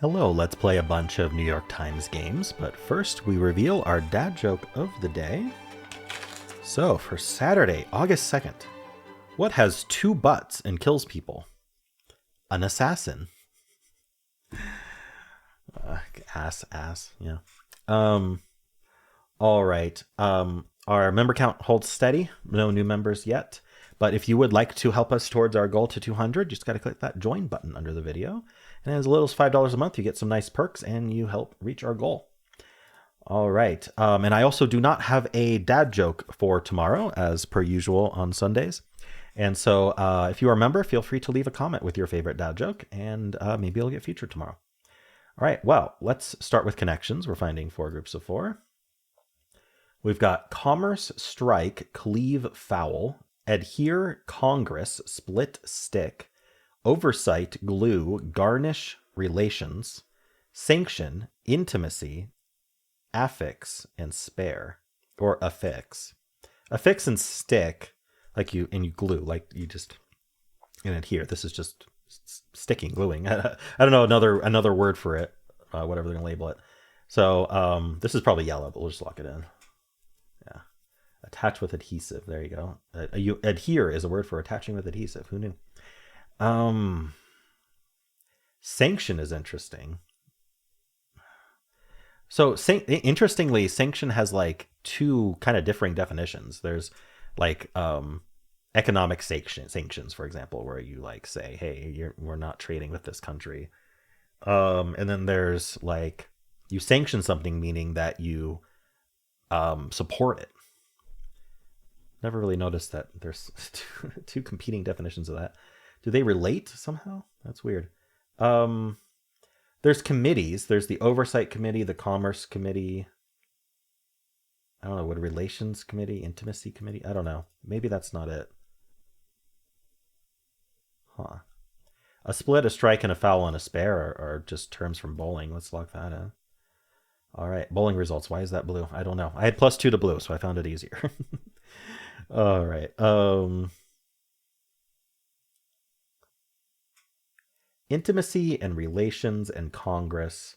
Hello, let's play a bunch of New York Times games, but first we reveal our dad joke of the day. So, for Saturday, August 2nd, what has two butts and kills people? An assassin. Ass, yeah. All right. Our member count holds steady. No new members yet. But if you would like to help us towards our goal to 200, you just got to click that join button under the video. And as little as $5 a month, you get some nice perks and you help reach our goal. All right. And I also do not have a dad joke for tomorrow, as per usual on Sundays. And so if you are a member, feel free to leave a comment with your favorite dad joke, and maybe it'll get featured tomorrow. All right. Well, let's start with connections. We're finding 4 groups of 4. We've got commerce, strike, cleave, foul, adhere, Congress, split, stick, oversight, glue, garnish, relations, sanction, intimacy, affix, and spare, or affix. Affix and stick, like you glue, like you just, and adhere. This is just sticking, gluing. I don't know another word for it, whatever they're gonna label it. So this is probably yellow, but we'll just lock it in. Yeah. Attach with adhesive. There you go. Adhere is a word for attaching with adhesive. Who knew? Sanction is interesting. So interestingly, sanction has like 2 kind of differing definitions. There's like economic sanctions, for example, where you like say, hey, we're not trading with this country. And then there's like you sanction something, meaning that you support it. Never really noticed that there's 2 competing definitions of that. Do they relate somehow? That's weird. There's committees. There's the Oversight Committee, the Commerce Committee. I don't know, what, Relations Committee, Intimacy Committee? I don't know. Maybe that's not it. Huh. A split, a strike, and a foul and a spare are just terms from bowling. Let's lock that in. All right, bowling results. Why is that blue? I don't know. I had +2 to blue, so I found it easier. All right. Intimacy and relations and Congress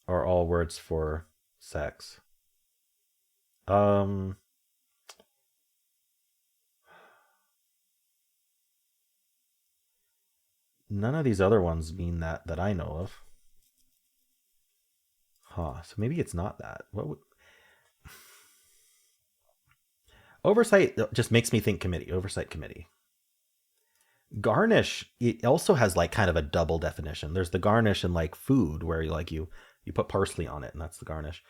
are all words for sex. None of these other ones mean that I know of. Huh. So maybe it's not that. What would... Oversight just makes me think committee. Oversight committee. Garnish, it also has like kind of a double definition. There's the garnish in like food where you put parsley on it and that's the garnish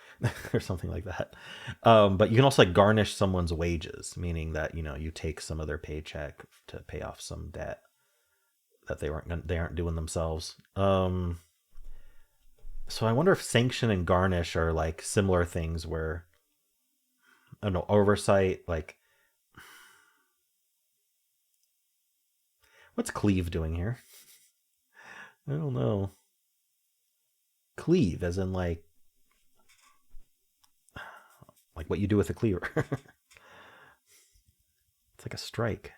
or something like that. But you can also like garnish someone's wages, meaning that you take some of their paycheck to pay off some debt that they aren't doing themselves. So I wonder if sanction and garnish are like similar things where, I don't know, oversight, like, what's cleave doing here? I don't know. Cleave, as in like what you do with a cleaver. It's like a strike,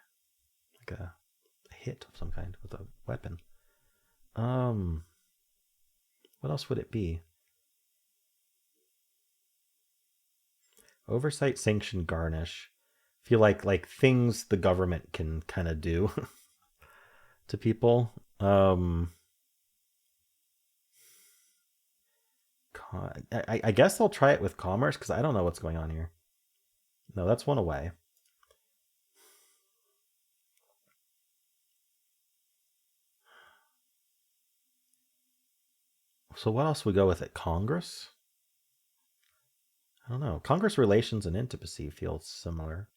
like a hit of some kind with a weapon. What else would it be? Oversight, sanction, garnish. Feel like things the government can kind of do to people. I guess I'll try it with commerce because I don't know what's going on here. No, that's one away. So what else would go with it? Congress? I don't know. Congress relations and intimacy feels similar.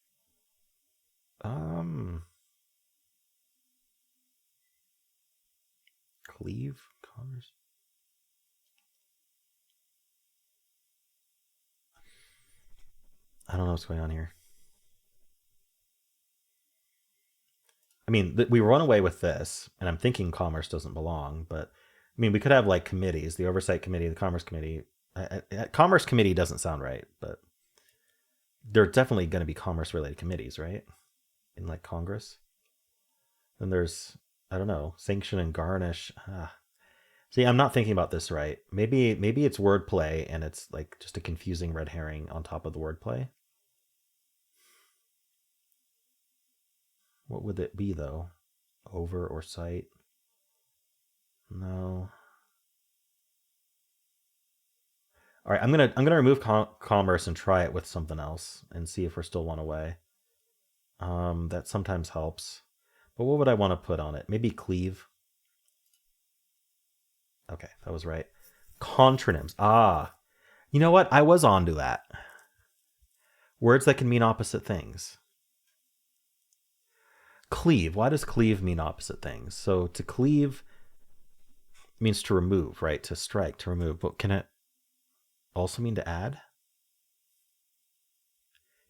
Cleave, Congress. I don't know what's going on here. I mean, we run away with this, and I'm thinking commerce doesn't belong, but I mean, we could have like committees, the Oversight Committee, the Commerce Committee. Commerce Committee doesn't sound right, but there are definitely going to be commerce related committees, right? In like Congress. Then there's I don't know, sanction and garnish. See, I'm not thinking about this right. Maybe it's wordplay and it's like just a confusing red herring on top of the wordplay. What would it be though? Over or sight? No. All right, I'm gonna remove commerce and try it with something else and see if we're still one away. That sometimes helps. But what would I want to put on it? Maybe cleave. Okay, that was right. Contronyms. Ah, you know what? I was onto that. Words that can mean opposite things. Cleave. Why does cleave mean opposite things? So to cleave means to remove, right? To strike, to remove. But can it also mean to add?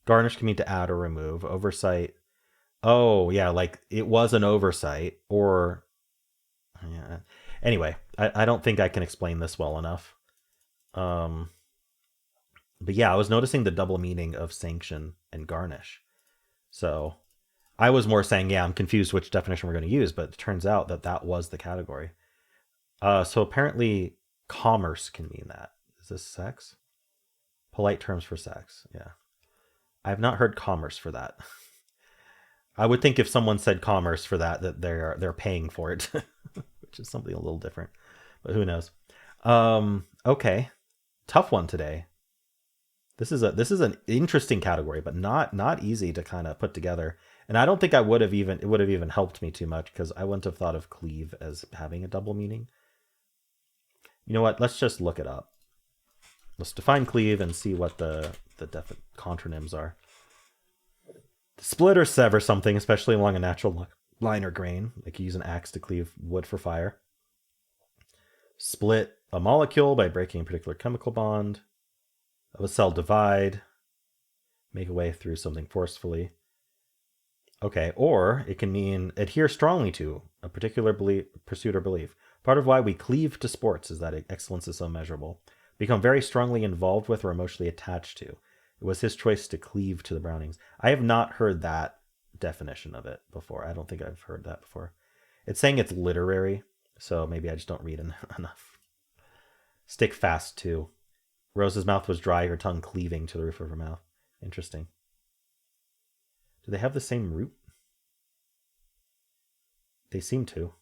Garnish can mean to add or remove. Oversight. Oh, yeah, like it was an oversight. Or, yeah. Anyway, I don't think I can explain this well enough. But yeah, I was noticing the double meaning of sanction and garnish. So I was more saying, yeah, I'm confused which definition we're going to use, but it turns out that that was the category. So apparently commerce can mean that. Is this sex? Polite terms for sex. Yeah. I've not heard commerce for that. I would think if someone said commerce for that they're paying for it, which is something a little different. But who knows? Okay. Tough one today. This is an interesting category, but not easy to kind of put together. And I don't think it would have even helped me too much because I wouldn't have thought of cleave as having a double meaning. You know what? Let's just look it up. Let's define cleave and see what the contronyms are. Split or sever something, especially along a natural line or grain. Like you use an axe to cleave wood for fire. Split a molecule by breaking a particular chemical bond. Of a cell divide. Make a way through something forcefully. Okay, or it can mean adhere strongly to a particular pursuit or belief. Part of why we cleave to sports is that excellence is so measurable. Become very strongly involved with or emotionally attached to. It was his choice to cleave to the Brownings. I have not heard that definition of it before. I don't think I've heard that before. It's saying it's literary, so maybe I just don't read enough. Stick fast to. Rose's mouth was dry, her tongue cleaving to the roof of her mouth. Interesting. Do they have the same root? They seem to.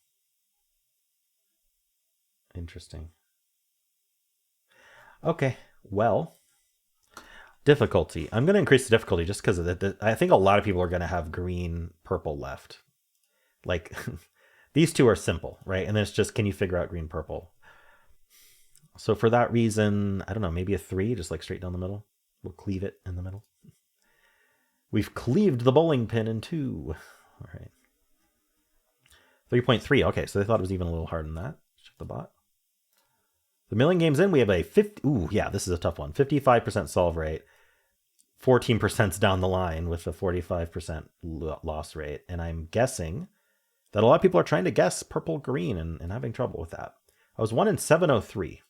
Interesting. Okay, well, difficulty. I'm going to increase the difficulty just because I think a lot of people are going to have green, purple left. Like, these two are simple, right? And then it's just, can you figure out green, purple? So for that reason, I don't know, maybe a 3, just like straight down the middle. We'll cleave it in the middle. We've cleaved the bowling pin in 2. All right. 3.3. Okay, so they thought it was even a little harder than that. Check the bot. The million games in, we have a 50. Ooh, yeah, this is a tough one. 55% solve rate. 14% down the line with a 45% loss rate. And I'm guessing that a lot of people are trying to guess purple green and having trouble with that. I was 1 in 703.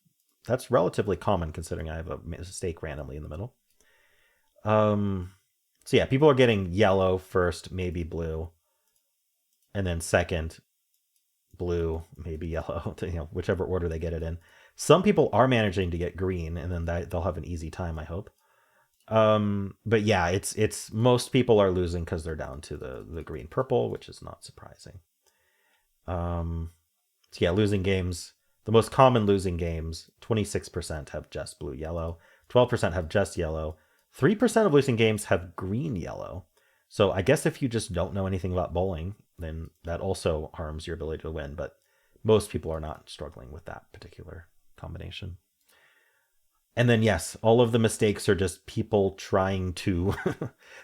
That's relatively common considering I have a mistake randomly in the middle. So yeah, people are getting yellow first, maybe blue. And then second, blue, maybe yellow, whichever order they get it in. Some people are managing to get green, and then they'll have an easy time, I hope. But yeah, it's most people are losing because they're down to the green purple, which is not surprising. So yeah, losing games. The most common losing games, 26% have just blue yellow, 12% have just yellow, 3% of losing games have green yellow. So I guess if you just don't know anything about bowling, then that also harms your ability to win. But most people are not struggling with that particular combination. And then, yes, all of the mistakes are just people trying to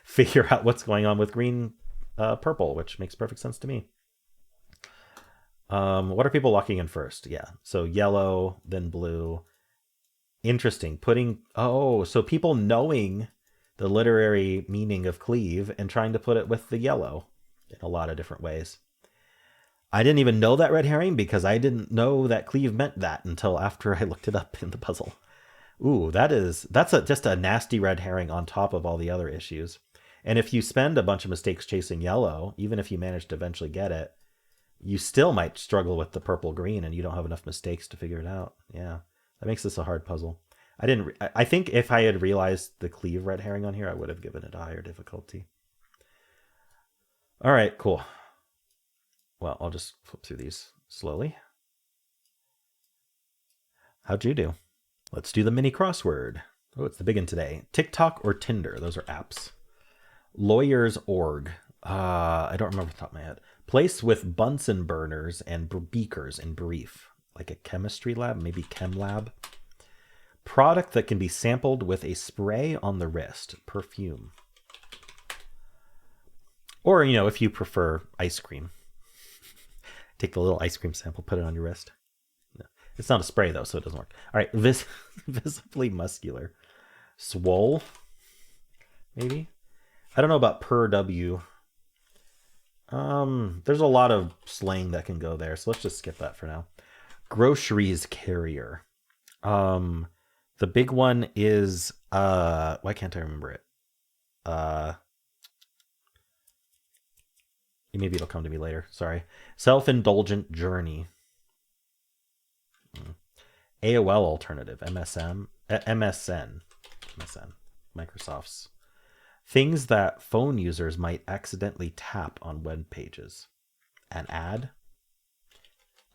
figure out what's going on with green, purple, which makes perfect sense to me. What are people locking in first? Yeah, so yellow, then blue. Interesting. So people knowing the literary meaning of cleave and trying to put it with the yellow in a lot of different ways. I didn't even know that red herring because I didn't know that cleave meant that until after I looked it up in the puzzle. Ooh, that's just a nasty red herring on top of all the other issues. And if you spend a bunch of mistakes chasing yellow, even if you manage to eventually get it, You still might struggle with the purple green and you don't have enough mistakes to figure it out. Yeah, that makes this a hard puzzle. I didn't. I think if I had realized the cleave red herring on here, I would have given it a higher difficulty. All right, cool. Well, I'll just flip through these slowly. How'd you do? Let's do the mini crossword. Oh, it's the big one today. TikTok or Tinder? Those are apps. Lawyers.org. I don't remember off the top of my head. Place with Bunsen burners and beakers in brief. Like a chemistry lab, maybe chem lab. Product that can be sampled with a spray on the wrist. Perfume. Or, you know, if you prefer ice cream. Take the little ice cream sample, put it on your wrist. No. It's not a spray, though, so it doesn't work. All right, visibly muscular. Swole, maybe? I don't know about per W. There's a lot of slang that can go there, so let's just skip that for now. Groceries carrier. The big one is, why can't I remember it? Maybe it'll come to me later. Sorry. Self-indulgent journey. AOL alternative. MSN. Microsoft's. Things that phone users might accidentally tap on web pages. An ad.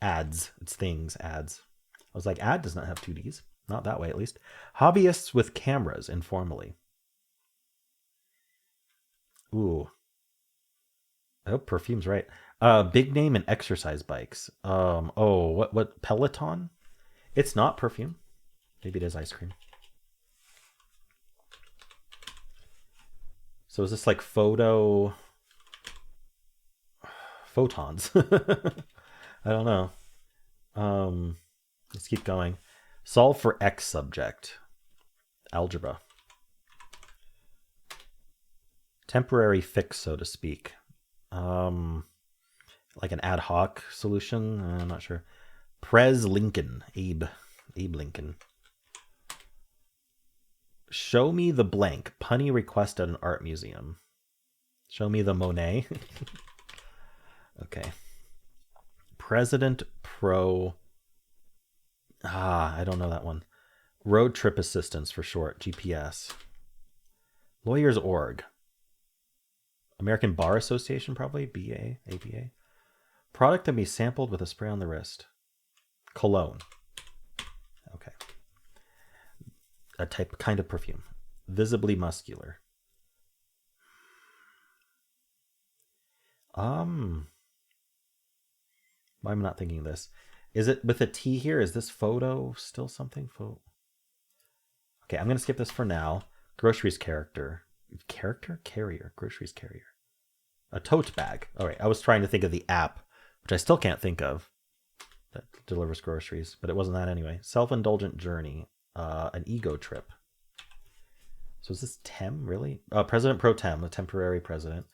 Ads. It's things. Ads. I was like, ad does not have two Ds. Not that way, at least. Hobbyists with cameras, informally. Ooh. I hope perfume's right. Big name and exercise bikes. What Peloton? It's not perfume. Maybe it is ice cream. So is this like photons? I don't know. Let's keep going. Solve for X subject. Algebra. Temporary fix, so to speak. Like an ad hoc solution. I'm not sure. Prez Lincoln. Abe Lincoln. Show me the blank. Punny request at an art museum. Show me the Monet. Okay. President Pro. I don't know that one. Road trip assistance for short. GPS. Lawyers.org. American Bar Association, probably. BA, ABA. Product that be sampled with a spray on the wrist. Cologne. Okay. A kind of perfume. Visibly muscular. Why am I not thinking of this? Is it with a T here? Is this photo still something? Okay, I'm going to skip this for now. Groceries character. Carrier. Groceries carrier. A tote bag. All right, I was trying to think of the app, which I still can't think of, that delivers groceries, but it wasn't that anyway. Self-indulgent journey. An ego trip. So is this Tem, really? President Pro Tem, a temporary president.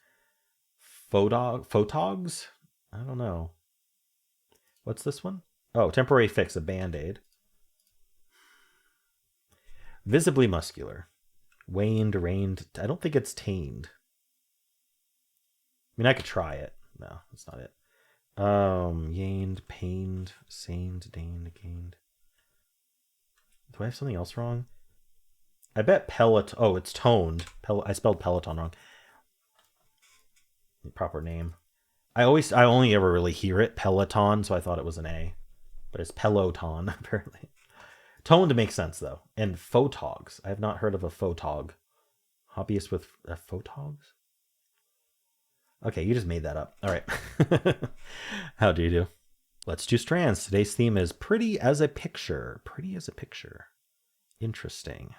Photogs? I don't know. What's this one? Oh, temporary fix, a band-aid. Visibly muscular. Waned, rained. I don't think it's tamed. I mean, I could try it. No, that's not it. Yaned, pained, saned, daned, gained. Do I have something else wrong? I bet pellet. Oh, it's toned. I spelled Peloton wrong. Proper name. I only ever really hear it Peloton, so I thought it was an A, but it's Peloton apparently. Toned makes sense though. And photogs. I have not heard of a photog. Hobbyist with photogs. Okay, you just made that up. All right. How do you do? Let's do strands. Today's theme is pretty as a picture. Pretty as a picture. Interesting.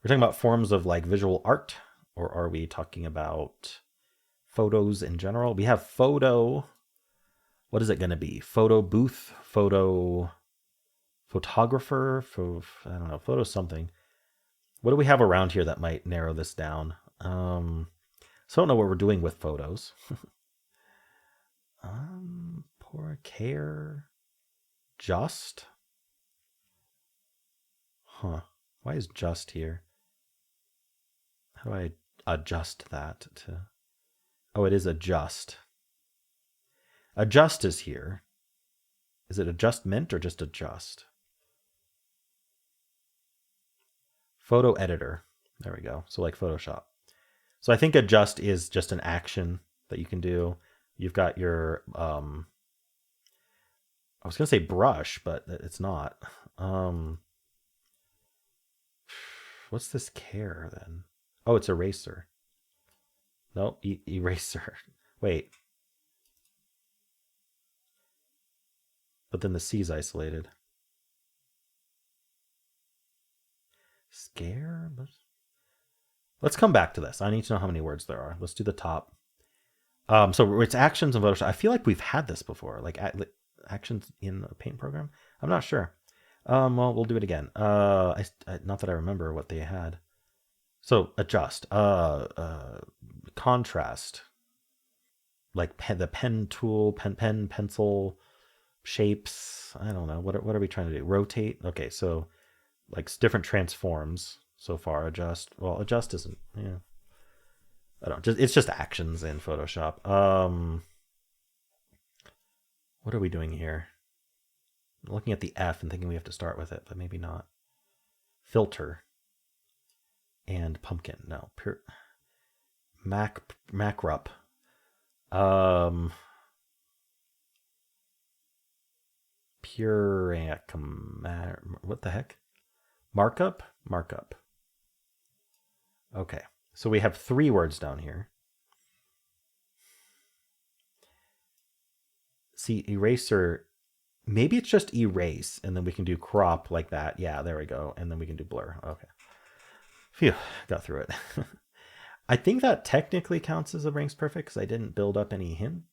We're talking about forms of like visual art, or are we talking about photos in general? We have photo. What is it going to be? Photo booth, photographer, I don't know, photo something. What do we have around here that might narrow this down? So I don't know what we're doing with photos. Poor care. Just? Huh. Why is just here? How do I adjust that to... Oh, it is adjust. Adjust is here. Is it adjustment or just adjust? Photo editor. There we go. So like Photoshop. So I think adjust is just an action that you can do. You've got your, I was going to say brush, but it's not. What's this care then? Oh, it's eraser. No, eraser. Wait. But then the C's isolated. Scare? Let's come back to this. I need to know how many words there are. Let's do the top. So it's actions in Photoshop. I feel like we've had this before, like actions in a paint program. I'm not sure. Well, we'll do it again. Not that I remember what they had. So adjust. Contrast. Like the pen tool, pencil, shapes. I don't know. What are we trying to do? Rotate. Okay, so like different transforms so far. Adjust. Well, adjust isn't. Yeah. I don't. It's just actions in Photoshop. What are we doing here? I'm looking at the F and thinking we have to start with it, but maybe not. Filter. And pumpkin. No. Macrup. Pure. What the heck? Markup? Markup. Okay. So we have 3 words down here. See, eraser, maybe it's just erase, and then we can do crop like that. Yeah, there we go. And then we can do blur. Okay. Phew, got through it. I think that technically counts as a rings perfect because I didn't build up any hint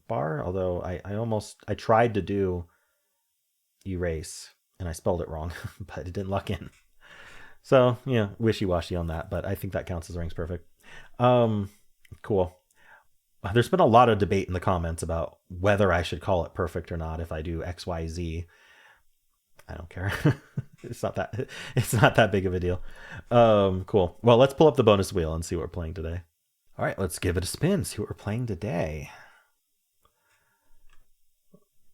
bar, although I tried to do erase, and I spelled it wrong, but it didn't lock in. So, yeah, wishy-washy on that, but I think that counts as rings perfect. Cool. There's been a lot of debate in the comments about whether I should call it perfect or not if I do X, Y, Z. I don't care. It's not that big of a deal. Cool. Well, let's pull up the bonus wheel and see what we're playing today. All right, let's give it a spin, see what we're playing today.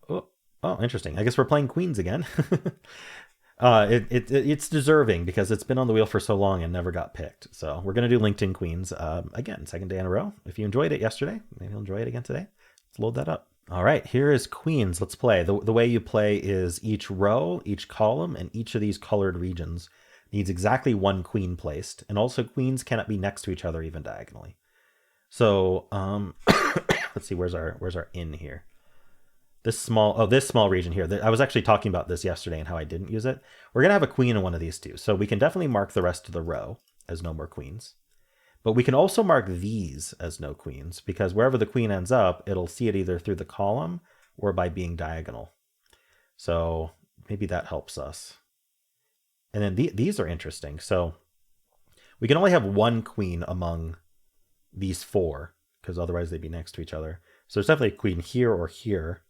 Oh, interesting. I guess we're playing queens again. It's deserving because it's been on the wheel for so long and never got picked. So we're going to do LinkedIn Queens again, second day in a row. If you enjoyed it yesterday, maybe you'll enjoy it again today. Let's load that up. All right, here is Queens. Let's play. The way you play is each row, each column, and each of these colored regions needs exactly 1 queen placed. And also queens cannot be next to each other even diagonally. So let's see, where's our in here? This small region here. I was actually talking about this yesterday and how I didn't use it. We're going to have a queen in one of these 2. So we can definitely mark the rest of the row as no more queens. But we can also mark these as no queens because wherever the queen ends up, it'll see it either through the column or by being diagonal. So maybe that helps us. And then these are interesting. So we can only have 1 queen among these 4 because otherwise they'd be next to each other. So there's definitely a queen here or here,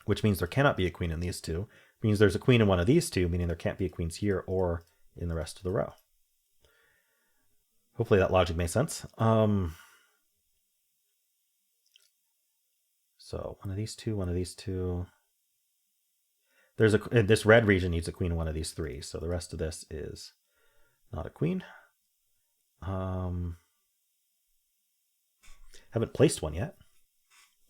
which means there cannot be a queen in these 2. It means there's a queen in one of these 2, meaning there can't be a queens here or in the rest of the row. Hopefully that logic makes sense. So one of these 2, one of these 2. This red region needs a queen in one of these 3. So the rest of this is not a queen. Haven't placed one yet.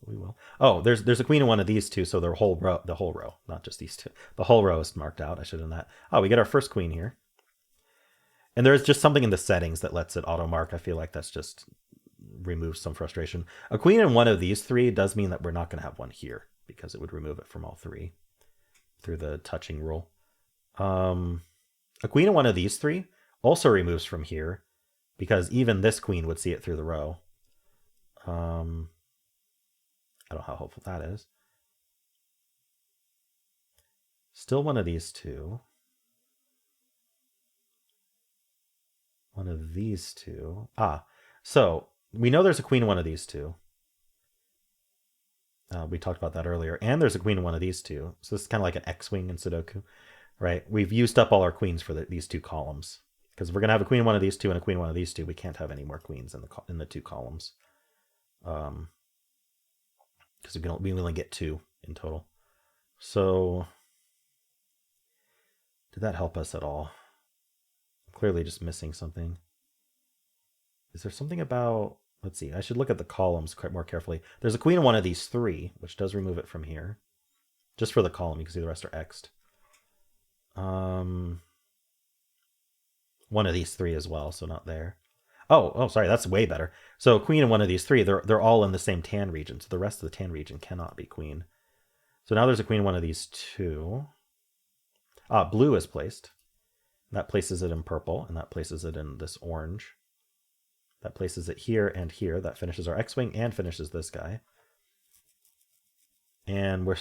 We will. Oh, there's a queen in one of these 2, so the whole row, not just these 2. The whole row is marked out. I should have done that. Oh, we get our first queen here. And there's just something in the settings that lets it auto mark. I feel like that's just removes some frustration. A queen in one of these 3 does mean that we're not going to have one here because it would remove it from all 3 through the touching rule. A queen in one of these 3 also removes from here because even this queen would see it through the row. I don't know how helpful that is. Still one of these 2. One of these 2. So we know there's a queen in one of these 2. We talked about that earlier. And there's a queen in one of these 2. So this is kind of like an X-wing in Sudoku, right? We've used up all our queens for these 2 columns. Because if we're going to have a queen in one of these 2 and a queen in one of these 2, we can't have any more queens in the 2 columns. because we only get 2 in total. So did that help us at all? I'm clearly just missing something. Is there something about, let's see, I should look at the columns more carefully. There's a queen in one of these 3, which does remove it from here. Just for the column, you can see the rest are X'd. One of these 3 as well, so not there. Oh, sorry, that's way better. So queen in one of these 3, they're all in the same tan region, so the rest of the tan region cannot be queen. So now there's a queen in one of these 2. Blue is placed. That places it in purple, and that places it in this orange. That places it here and here. That finishes our X-wing and finishes this guy. And we're...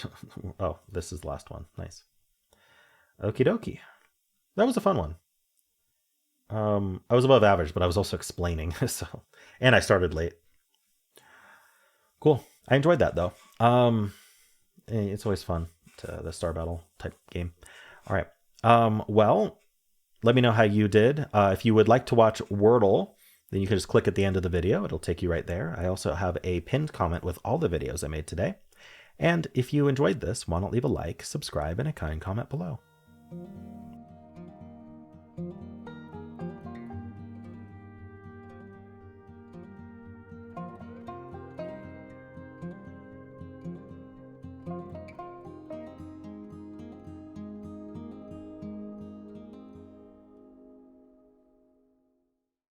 oh, this is the last one. Nice. Okie dokie. That was a fun one. I was above average, but I was also explaining. And I started late. Cool. I enjoyed that, though. It's always fun, the Star Battle type game. All right. Well, let me know how you did. If you would like to watch Wordle, then you can just click at the end of the video. It'll take you right there. I also have a pinned comment with all the videos I made today. And if you enjoyed this, why not leave a like, subscribe, and a kind comment below.